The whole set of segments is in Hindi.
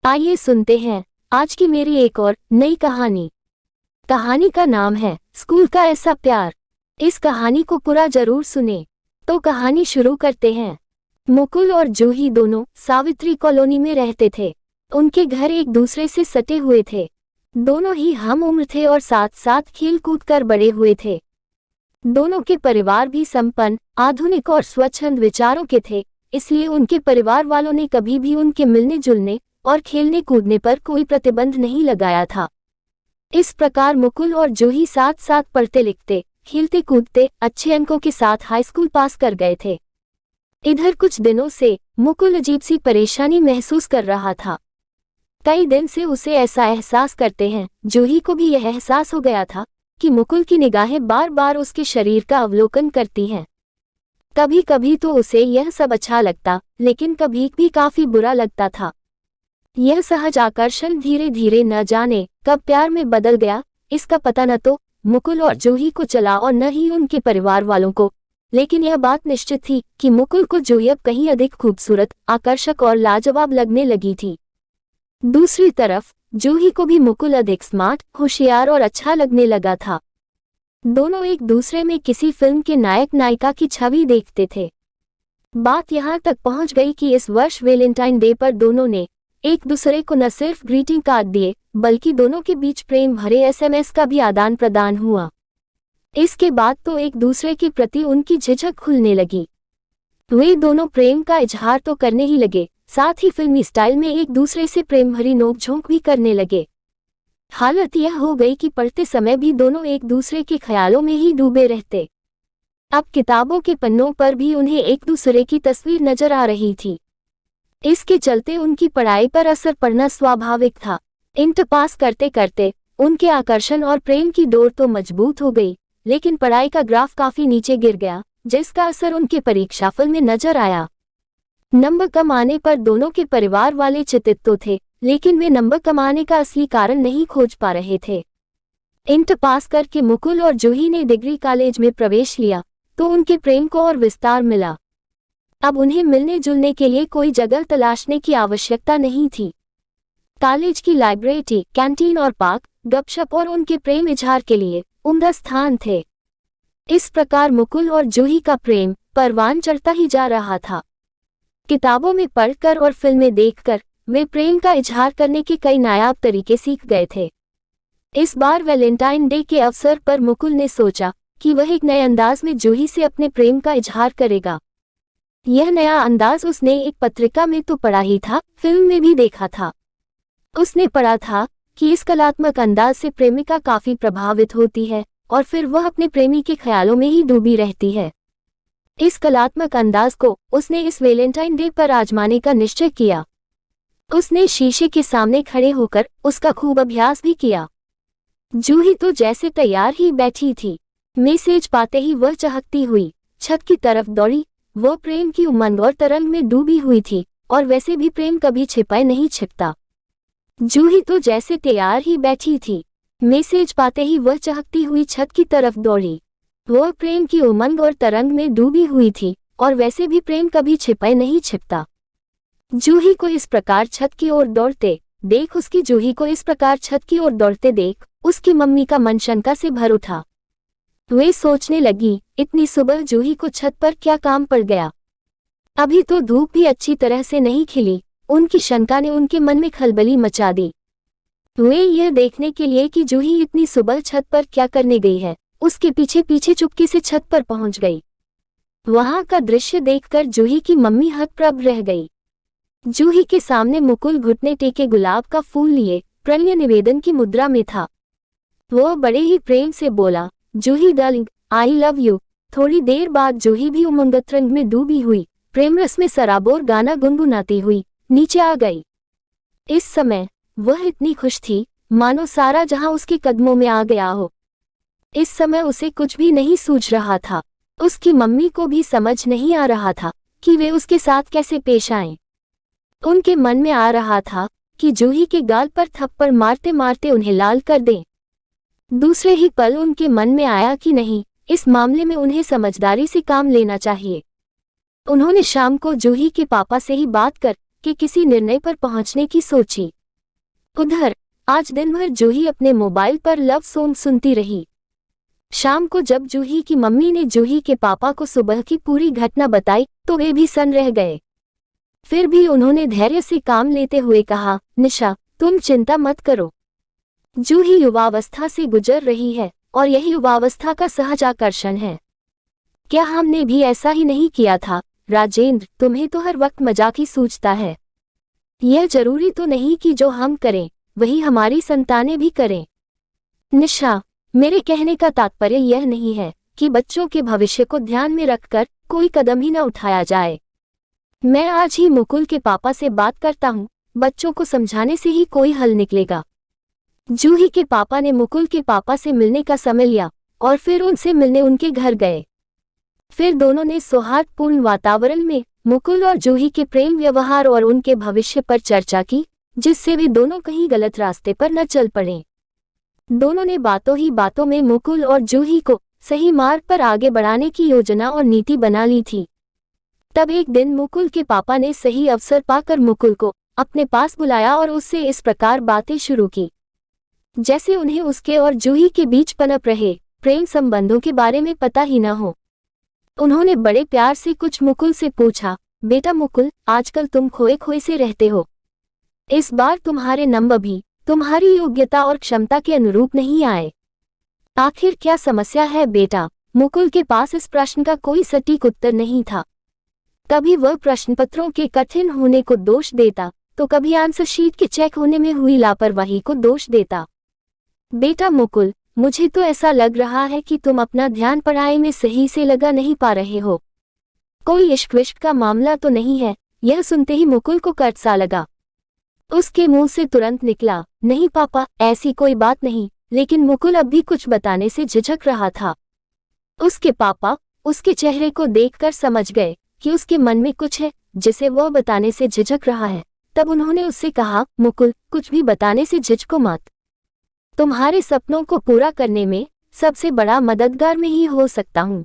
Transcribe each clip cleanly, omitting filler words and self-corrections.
आइए सुनते हैं आज की मेरी एक और नई कहानी। कहानी का नाम है स्कूल का ऐसा प्यार। इस कहानी को पूरा जरूर सुने। तो कहानी शुरू करते हैं। मुकुल और जूही दोनों सावित्री कॉलोनी में रहते थे। उनके घर एक दूसरे से सटे हुए थे। दोनों ही हम उम्र थे और साथ साथ खेल कूद कर बड़े हुए थे। दोनों के परिवार भी संपन्न, आधुनिक और स्वच्छंद विचारों के थे, इसलिए उनके परिवार वालों ने कभी भी उनके मिलने जुलने और खेलने कूदने पर कोई प्रतिबंध नहीं लगाया था। इस प्रकार मुकुल और जूही साथ साथ पढ़ते लिखते, खेलते कूदते अच्छे अंकों के साथ हाई स्कूल पास कर गए थे। इधर कुछ दिनों से मुकुल अजीब सी परेशानी महसूस कर रहा था। कई दिन से उसे ऐसा एहसास करते हैं, जूही को भी यह एहसास हो गया था कि मुकुल की निगाहें बार बार उसके शरीर का अवलोकन करती हैं। कभी कभी तो उसे यह सब अच्छा लगता, लेकिन कभी भी काफी बुरा लगता था। यह सहज आकर्षण धीरे धीरे न जाने कब प्यार में बदल गया, इसका पता न तो मुकुल और जूही को चला और न ही उनके परिवार वालों को। लेकिन यह बात निश्चित थी कि मुकुल को जूही अब कहीं अधिक खूबसूरत, आकर्षक और लाजवाब लगने लगी थी। दूसरी तरफ जूही को भी मुकुल अधिक स्मार्ट, होशियार और अच्छा लगने लगा था। दोनों एक दूसरे में किसी फिल्म के नायक नायिका की छवि देखते थे। बात यहाँ तक पहुँच गई कि इस वर्ष वैलेंटाइन डे पर दोनों ने एक दूसरे को न सिर्फ ग्रीटिंग कार्ड दिए, बल्कि दोनों के बीच प्रेम भरे एसएमएस का भी आदान प्रदान हुआ। इसके बाद तो एक दूसरे के प्रति उनकी झिझक खुलने लगी। वे दोनों प्रेम का इजहार तो करने ही लगे, साथ ही फिल्मी स्टाइल में एक दूसरे से प्रेम भरी नोकझोंक भी करने लगे। हालत यह हो गई कि पढ़ते समय भी दोनों एक दूसरे के ख्यालों में ही डूबे रहते। अब किताबों के पन्नों पर भी उन्हें एक दूसरे की तस्वीर नजर आ रही थी। इसके चलते उनकी पढ़ाई पर असर पड़ना स्वाभाविक था। इंटर पास करते करते उनके आकर्षण और प्रेम की डोर तो मजबूत हो गई, लेकिन पढ़ाई का ग्राफ काफी नीचे गिर गया, जिसका असर उनके परीक्षाफल में नजर आया। नंबर कम आने पर दोनों के परिवार वाले चिंतित तो थे, लेकिन वे नंबर कमाने का असली कारण नहीं खोज पा रहे थे। इंटर पास करके मुकुल और जूही ने डिग्री कॉलेज में प्रवेश लिया, तो उनके प्रेम को और विस्तार मिला। अब उन्हें मिलने जुलने के लिए कोई जगह तलाशने की आवश्यकता नहीं थी। कॉलेज की लाइब्रेरी, कैंटीन और पार्क गपशप और उनके प्रेम इजहार के लिए उम्दा स्थान थे। इस प्रकार मुकुल और जूही का प्रेम परवान चढ़ता ही जा रहा था। किताबों में पढ़कर और फिल्में देखकर वे प्रेम का इजहार करने के कई नायाब तरीके सीख गए थे। इस बार वैलेंटाइन डे के अवसर पर मुकुल ने सोचा कि वह एक नए अंदाज में जूही से अपने प्रेम का इजहार करेगा। यह नया अंदाज उसने एक पत्रिका में तो पढ़ा ही था, फिल्म में भी देखा था। उसने पढ़ा था कि इस कलात्मक अंदाज से प्रेमिका काफी प्रभावित होती है और फिर वह अपने प्रेमी के ख्यालों में ही डूबी रहती है। इस कलात्मक अंदाज को उसने इस वैलेंटाइन डे पर आजमाने का निश्चय किया। उसने शीशे के सामने खड़े होकर उसका खूब अभ्यास भी किया। जूही तो जैसे तैयार ही बैठी थी। मैसेज पाते ही वह चहकती हुई छत की तरफ दौड़ी। वह प्रेम की उमंग और तरंग में डूबी हुई थी, और वैसे भी प्रेम कभी छिपाए नहीं छिपता। जूही तो जैसे तैयार ही बैठी थी। मैसेज पाते ही वह चहकती हुई छत की तरफ दौड़ी। वह प्रेम की उमंग और तरंग में डूबी हुई थी, और वैसे भी प्रेम कभी छिपाए नहीं छिपता। जूही को इस प्रकार छत की ओर दौड़ते देख उसकी मम्मी का मन शंका से भर उठा। वे सोचने लगी, इतनी सुबह जूही को छत पर क्या काम पड़ गया? अभी तो धूप भी अच्छी तरह से नहीं खिली। उनकी शंका ने उनके मन में खलबली मचा दी। वे यह देखने के लिए कि जूही इतनी सुबह छत पर क्या करने गई है, उसके पीछे पीछे चुपके से छत पर पहुंच गई। वहां का दृश्य देखकर जूही की मम्मी हतप्रभ रह गई। जूही के सामने मुकुल घुटने टेके गुलाब का फूल लिए प्रणय निवेदन की मुद्रा में था। वह बड़े ही प्रेम से बोला, जूही डार्लिंग, आई लव यू। थोड़ी देर बाद जूही भी उमंगतरंग में डूबी हुई प्रेम रस में सराबोर गाना गुनगुनाती हुई नीचे आ गई। इस समय वह इतनी खुश थी मानो सारा जहां उसके कदमों में आ गया हो। इस समय उसे कुछ भी नहीं सूझ रहा था। उसकी मम्मी को भी समझ नहीं आ रहा था कि वे उसके साथ कैसे पेश आएं। उनके मन में आ रहा था कि जूही के गाल पर थप्पड़ मारते मारते उन्हें लाल कर दें। दूसरे ही पल उनके मन में आया कि नहीं, इस मामले में उन्हें समझदारी से काम लेना चाहिए। उन्होंने शाम को जूही के पापा से ही बात कर कि किसी निर्णय पर पहुंचने की सोची। उधर आज दिन भर जूही अपने मोबाइल पर लव सॉन्ग सुनती रही। शाम को जब जूही की मम्मी ने जूही के पापा को सुबह की पूरी घटना बताई तो वे भी सन्न रह गए। फिर भी उन्होंने धैर्य से काम लेते हुए कहा, निशा तुम चिंता मत करो। जूही युवावस्था से गुजर रही है और यही युवावस्था का सहज आकर्षण है। क्या हमने भी ऐसा ही नहीं किया था? राजेंद्र, तुम्हें तो हर वक्त मजाक ही सूझता है। यह जरूरी तो नहीं कि जो हम करें वही हमारी संतानें भी करें। निशा, मेरे कहने का तात्पर्य यह नहीं है कि बच्चों के भविष्य को ध्यान में रखकर कोई कदम ही न उठाया जाए। मैं आज ही मुकुल के पापा से बात करता हूँ, बच्चों को समझाने से ही कोई हल निकलेगा। जूही के पापा ने मुकुल के पापा से मिलने का समय लिया और फिर उनसे मिलने उनके घर गए। फिर दोनों ने सौहार्दपूर्ण वातावरण में मुकुल और जूही के प्रेम व्यवहार और उनके भविष्य पर चर्चा की, जिससे वे दोनों कहीं गलत रास्ते पर न चल पड़े। दोनों ने बातों ही बातों में मुकुल और जूही को सही मार्ग पर आगे बढ़ाने की योजना और नीति बना ली थी। तब एक दिन मुकुल के पापा ने सही अवसर पाकर मुकुल को अपने पास बुलाया और उससे इस प्रकार बातें शुरू की जैसे उन्हें उसके और जूही के बीच पनप रहे प्रेम संबंधों के बारे में पता ही न हो। उन्होंने बड़े प्यार से कुछ मुकुल से पूछा, बेटा मुकुल, आजकल तुम खोए खोए से रहते हो। इस बार तुम्हारे नंबर भी तुम्हारी योग्यता और क्षमता के अनुरूप नहीं आए। आखिर क्या समस्या है बेटा? मुकुल के पास इस प्रश्न का कोई सटीक उत्तर नहीं था। कभी वह प्रश्नपत्रों के कठिन होने को दोष देता तो कभी आंसर शीट के चेक होने में हुई लापरवाही को दोष देता। बेटा मुकुल, मुझे तो ऐसा लग रहा है कि तुम अपना ध्यान पढ़ाई में सही से लगा नहीं पा रहे हो। कोई इश्क विश्क का मामला तो नहीं है? यह सुनते ही मुकुल को कट सा लगा। उसके मुंह से तुरंत निकला, नहीं पापा, ऐसी कोई बात नहीं। लेकिन मुकुल अब भी कुछ बताने से झिझक रहा था। उसके पापा उसके चेहरे को देखकर समझ गए कि उसके मन में कुछ है जिसे वह बताने से झिझक रहा है। तब उन्होंने उससे कहा, मुकुल, कुछ भी बताने से झिझको मत। तुम्हारे सपनों को पूरा करने में सबसे बड़ा मददगार मैं ही हो सकता हूँ।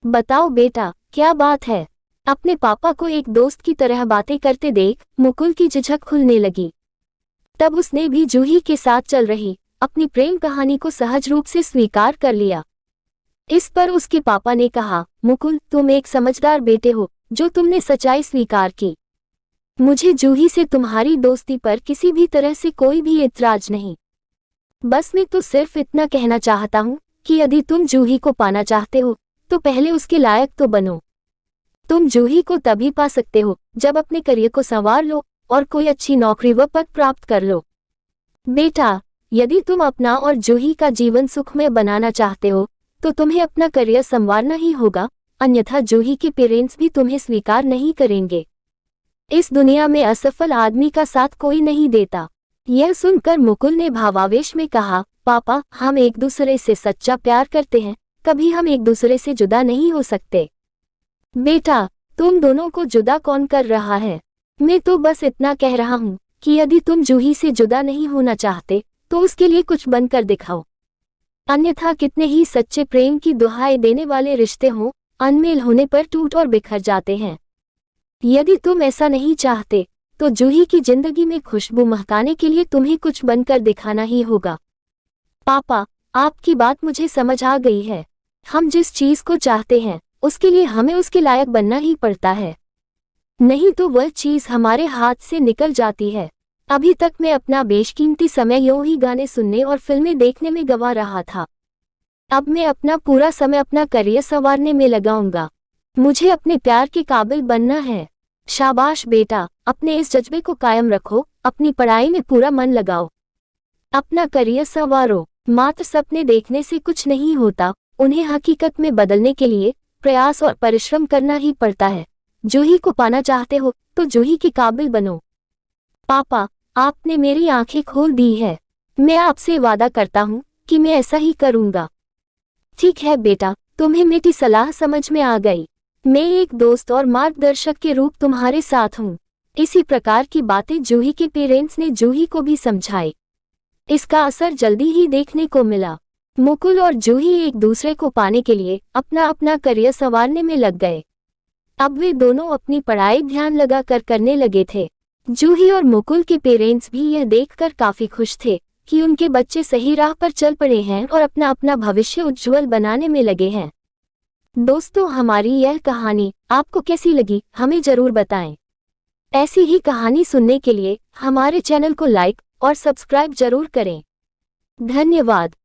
बताओ बेटा, क्या बात है? अपने पापा को एक दोस्त की तरह बातें करते देख मुकुल की झिझक खुलने लगी। तब उसने भी जूही के साथ चल रही अपनी प्रेम कहानी को सहज रूप से स्वीकार कर लिया। इस पर उसके पापा ने कहा, मुकुल, तुम एक समझदार बेटे हो जो तुमने सच्चाई स्वीकार की। मुझे जूही से तुम्हारी दोस्ती पर किसी भी तरह से कोई भी एतराज नहीं। बस मैं तो सिर्फ इतना कहना चाहता हूँ कि यदि तुम जूही को पाना चाहते हो तो पहले उसके लायक तो बनो। तुम जूही को तभी पा सकते हो जब अपने करियर को संवार लो और कोई अच्छी नौकरी व पद प्राप्त कर लो। बेटा, यदि तुम अपना और जूही का जीवन सुखमय बनाना चाहते हो तो तुम्हें अपना करियर संवारना ही होगा, अन्यथा जूही के पेरेंट्स भी तुम्हें स्वीकार नहीं करेंगे। इस दुनिया में असफल आदमी का साथ कोई नहीं देता। यह सुनकर मुकुल ने भावावेश में कहा, पापा, हम एक दूसरे से सच्चा प्यार करते हैं, कभी हम एक दूसरे से जुदा नहीं हो सकते। बेटा, तुम दोनों को जुदा कौन कर रहा है? मैं तो बस इतना कह रहा हूँ कि यदि तुम जूही से जुदा नहीं होना चाहते तो उसके लिए कुछ बनकर दिखाओ, अन्यथा कितने ही सच्चे प्रेम की दुहाई देने वाले रिश्ते हों, अनमेल होने पर टूट और बिखर जाते हैं। यदि तुम ऐसा नहीं चाहते तो जूही की जिंदगी में खुशबू महकाने के लिए तुम्हें कुछ बनकर दिखाना ही होगा। पापा, आपकी बात मुझे समझ आ गई है। हम जिस चीज को चाहते हैं उसके लिए हमें उसके लायक बनना ही पड़ता है, नहीं तो वह चीज हमारे हाथ से निकल जाती है। अभी तक मैं अपना बेशकीमती समय यूं ही गाने सुनने और फिल्में देखने में गंवा रहा था। अब मैं अपना पूरा समय अपना करियर संवारने में लगाऊंगा। मुझे अपने प्यार के काबिल बनना है। शाबाश बेटा, अपने इस जज्बे को कायम रखो, अपनी पढ़ाई में पूरा मन लगाओ, अपना करियर संवारो। मात्र सपने देखने से कुछ नहीं होता, उन्हें हकीकत में बदलने के लिए प्रयास और परिश्रम करना ही पड़ता है। जूही को पाना चाहते हो तो जूही के काबिल बनो। पापा, आपने मेरी आंखें खोल दी है। मैं आपसे वादा करता हूँ कि मैं ऐसा ही करूँगा। ठीक है बेटा, तुम्हें मेरी सलाह समझ में आ गई। मैं एक दोस्त और मार्गदर्शक के रूप तुम्हारे साथ हूँ। इसी प्रकार की बातें जूही के पेरेंट्स ने जूही को भी समझाई। इसका असर जल्दी ही देखने को मिला। मुकुल और जूही एक दूसरे को पाने के लिए अपना अपना करियर संवारने में लग गए। अब वे दोनों अपनी पढ़ाई ध्यान लगाकर करने लगे थे। जूही और मुकुल के पेरेंट्स भी यह देखकर काफी खुश थे कि उनके बच्चे सही राह पर चल पड़े हैं और अपना अपना भविष्य उज्जवल बनाने में लगे हैं। दोस्तों, हमारी यह कहानी आपको कैसी लगी हमें जरूर बताएं। ऐसी ही कहानी सुनने के लिए हमारे चैनल को लाइक और सब्सक्राइब जरूर करें। धन्यवाद।